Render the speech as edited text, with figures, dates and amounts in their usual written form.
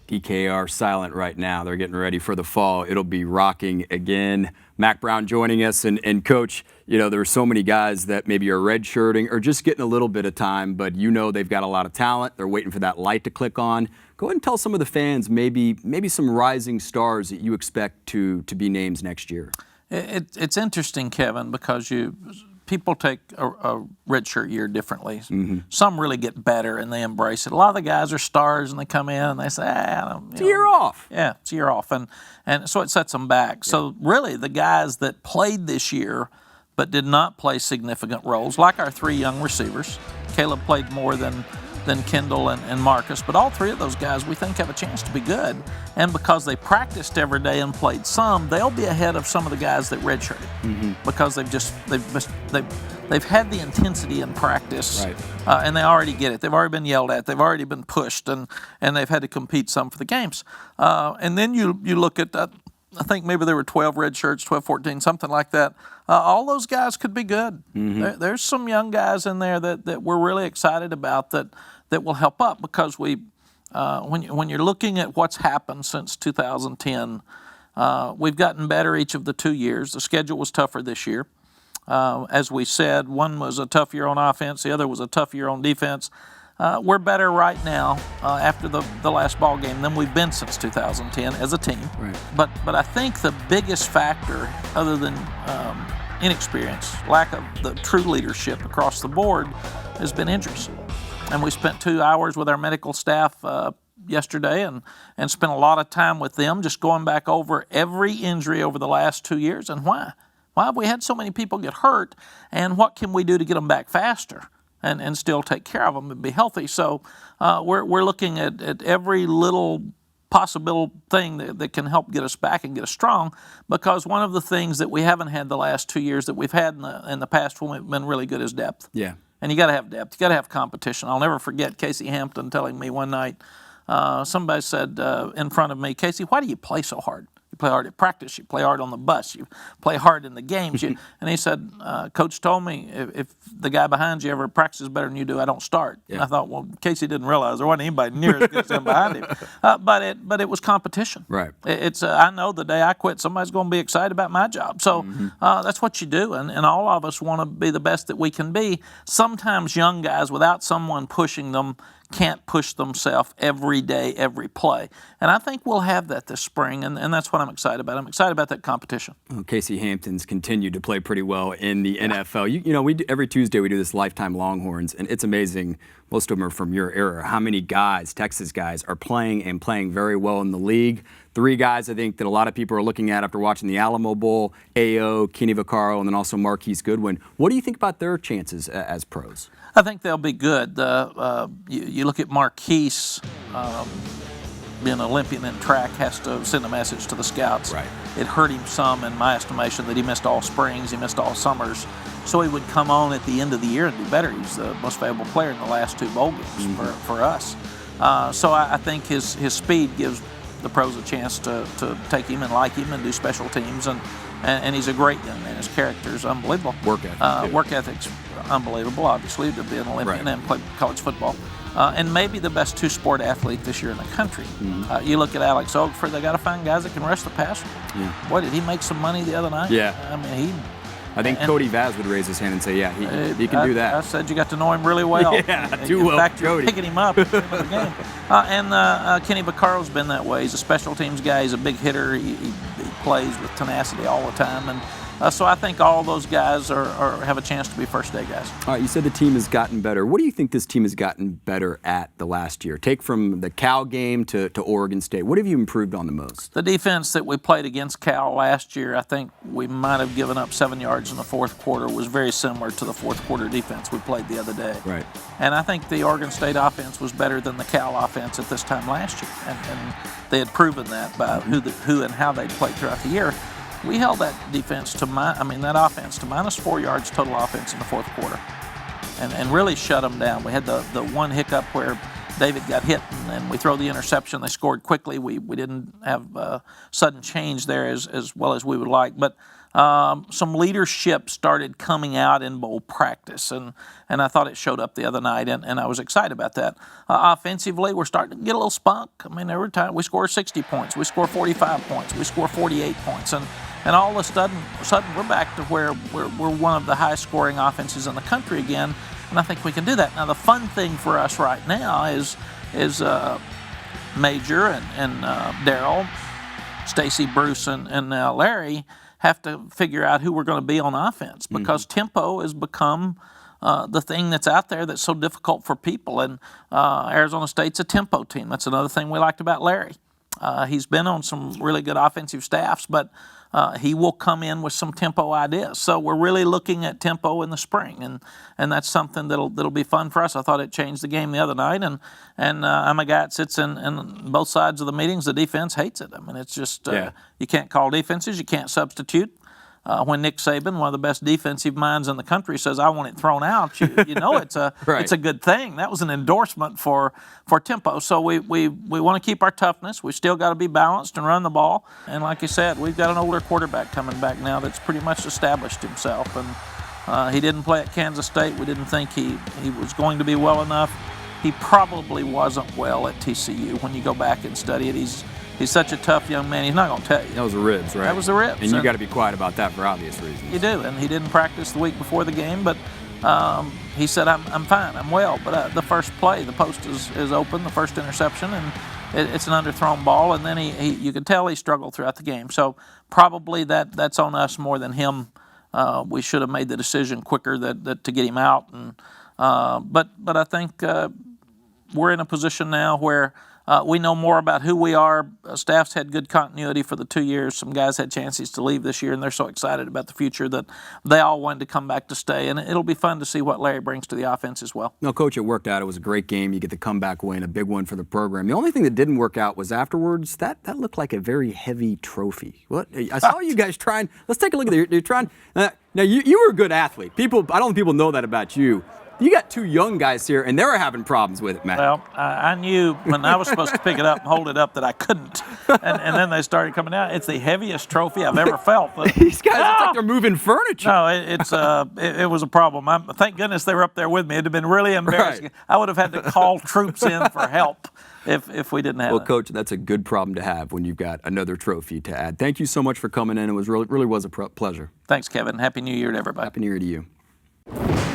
PKR silent right now. They're getting ready for the fall. It'll be rocking again. Mack Brown joining us. And Coach, you know, there are so many guys that maybe are redshirting or just getting a little bit of time, but you know they've got a lot of talent. They're waiting for that light to click on. Go ahead and tell some of the fans maybe some rising stars that you expect to be names next year. It's interesting, Kevin, because people take a redshirt year differently. Mm-hmm. Some really get better and they embrace it. A lot of the guys are stars and they come in and they say, it's a year off. Yeah, it's a year off. And so it sets them back. Yeah. So really the guys that played this year but did not play significant roles, like our three young receivers, Caleb played more than Kendall and Marcus, but all three of those guys we think have a chance to be good. And because they practiced every day and played some, they'll be ahead of some of the guys that redshirted because they've had the intensity in practice, right. And they already get it. They've already been yelled at. They've already been pushed, and they've had to compete some for the games. And then you look at I think maybe there were 12 red shirts, 12, 14, something like that. All those guys could be good. Mm-hmm. There's some young guys in there that we're really excited about that will help up because when you're looking at what's happened since 2010, we've gotten better each of the 2 years. The schedule was tougher this year. As we said, one was a tough year on offense, the other was a tough year on defense. We're better right now after the last ball game than we've been since 2010 as a team. Right. But I think the biggest factor, other than inexperience, lack of the true leadership across the board, has been injuries. And we spent 2 hours with our medical staff yesterday and spent a lot of time with them just going back over every injury over the last 2 years and why. Why have we had so many people get hurt, and what can we do to get them back faster? And still take care of them and be healthy. So we're looking at every little possible thing that can help get us back and get us strong, because one of the things that we haven't had the last 2 years that we've had in the past when we've been really good is depth. Yeah. And you got to have depth. You got to have competition. I'll never forget Casey Hampton telling me one night, somebody said in front of me, "Casey, why do you play so hard? You play hard at practice, you play hard on the bus, you play hard in the games." And he said, "Coach told me if the guy behind you ever practices better than you do, I don't start." Yeah. And I thought, well, Casey didn't realize there wasn't anybody near as good as him behind him. But it was competition. Right. It's I know the day I quit, somebody's going to be excited about my job. So that's what you do, and all of us want to be the best that we can be. Sometimes young guys, without someone pushing them, can't push themselves every day, every play. And I think we'll have that this spring, and that's what I'm excited about. I'm excited about that competition. Well, Casey Hampton's continued to play pretty well in the NFL. You know, every Tuesday we do this Lifetime Longhorns, and it's amazing. Most of them are from your era. How many guys, Texas guys, are playing very well in the league? 3 guys I think that a lot of people are looking at after watching the Alamo Bowl: A.O., Kenny Vaccaro, and then also Marquise Goodwin. What do you think about their chances as pros? I think they'll be good. You look at Marquise, being an Olympian in track, has to send a message to the scouts. Right. It hurt him some, in my estimation, that he missed all springs, he missed all summers. So he would come on at the end of the year and do better. He's the most valuable player in the last 2 bowl games for us. So I think his speed gives the pros a chance to take him and like him and do special teams. And he's a great young man. His character is unbelievable. Work ethic's unbelievable, obviously, to be an Olympian and play college football. And maybe the best 2-sport athlete this year in the country. You look at Alex Ogford, they got to find guys that can rush the passer. Yeah. Boy, did he make some money the other night? Yeah. I mean, I think Cody Vaz would raise his hand and say, yeah, he can do that. I said you got to know him really well. Yeah, too well. In fact, Cody. you're picking him up at the end of the game. And Kenny Vaccaro's been that way. He's a special teams guy. He's a big hitter. He plays with tenacity all the time. And so I think all those guys have a chance to be first-day guys. All right, you said the team has gotten better. What do you think this team has gotten better at the last year? Take from the Cal game to Oregon State. What have you improved on the most? The defense that we played against Cal last year, I think we might have given up 7 yards in the fourth quarter, was very similar to the fourth quarter defense we played the other day. Right. And I think the Oregon State offense was better than the Cal offense at this time last year. And they had proven that by who and how they played throughout the year. We held that offense to minus 4 yards total offense in the fourth quarter, and really shut them down. We had the one hiccup where David got hit, and then we throw the interception. They scored quickly. We didn't have sudden change there as well as we would like. But some leadership started coming out in bowl practice, and I thought it showed up the other night, and I was excited about that. Offensively, we're starting to get a little spunk. I mean, every time we score 60 points, we score 45 points, we score 48 points, and all of a sudden we're back to where we're one of the highest-scoring offenses in the country again, and I think we can do that. Now, the fun thing for us right now is Major and Darryl, Stacy, Bruce, and Larry have to figure out who we're going to be on offense, because tempo has become the thing that's out there that's so difficult for people. And Arizona State's a tempo team. That's another thing we liked about Larry. He's been on some really good offensive staffs, but he will come in with some tempo ideas. So we're really looking at tempo in the spring, and that's something that'll be fun for us. I thought it changed the game the other night, and I'm a guy that sits in both sides of the meetings. The defense hates it. I mean, it's just you can't call defenses, you can't substitute. When Nick Saban, one of the best defensive minds in the country, says, "I want it thrown out," you know it's a right. It's a good thing. That was an endorsement for tempo. So we want to keep our toughness. We still got to be balanced and run the ball. And like you said, we've got an older quarterback coming back now that's pretty much established himself. And he didn't play at Kansas State. We didn't think he was going to be well enough. He probably wasn't well at TCU. When you go back and study it, He's such a tough young man. He's not going to tell you. That was the ribs, right? That was the ribs. And you got to be quiet about that for obvious reasons. You do. And he didn't practice the week before the game, but he said, I'm fine, I'm well. But the first play, the post is open, the first interception, and it's an underthrown ball. And then you could tell he struggled throughout the game. So probably that's on us more than him. We should have made the decision quicker that to get him out. And but I think we're in a position now where we know more about who we are. Staff's had good continuity for the 2 years. Some guys had chances to leave this year, and they're so excited about the future that they all wanted to come back to stay. And it'll be fun to see what Larry brings to the offense as well. No, Coach, it worked out. It was a great game. You get the comeback win, a big one for the program. The only thing that didn't work out was afterwards. That looked like a very heavy trophy. What? I saw you guys trying. Let's take a look at it. You're trying. Now, you were a good athlete. I don't think people know that about you. You got two young guys here, and they were having problems with it, Matt. Well, I knew when I was supposed to pick it up and hold it up that I couldn't. And then they started coming out. It's the heaviest trophy I've ever felt. These guys, it's like they're moving furniture. No, it was a problem. Thank goodness they were up there with me. It would have been really embarrassing. Right. I would have had to call troops in for help if we didn't have it. Well, Coach, that's a good problem to have when you've got another trophy to add. Thank you so much for coming in. It was really was a pleasure. Thanks, Kevin. Happy New Year to everybody. Happy New Year to you.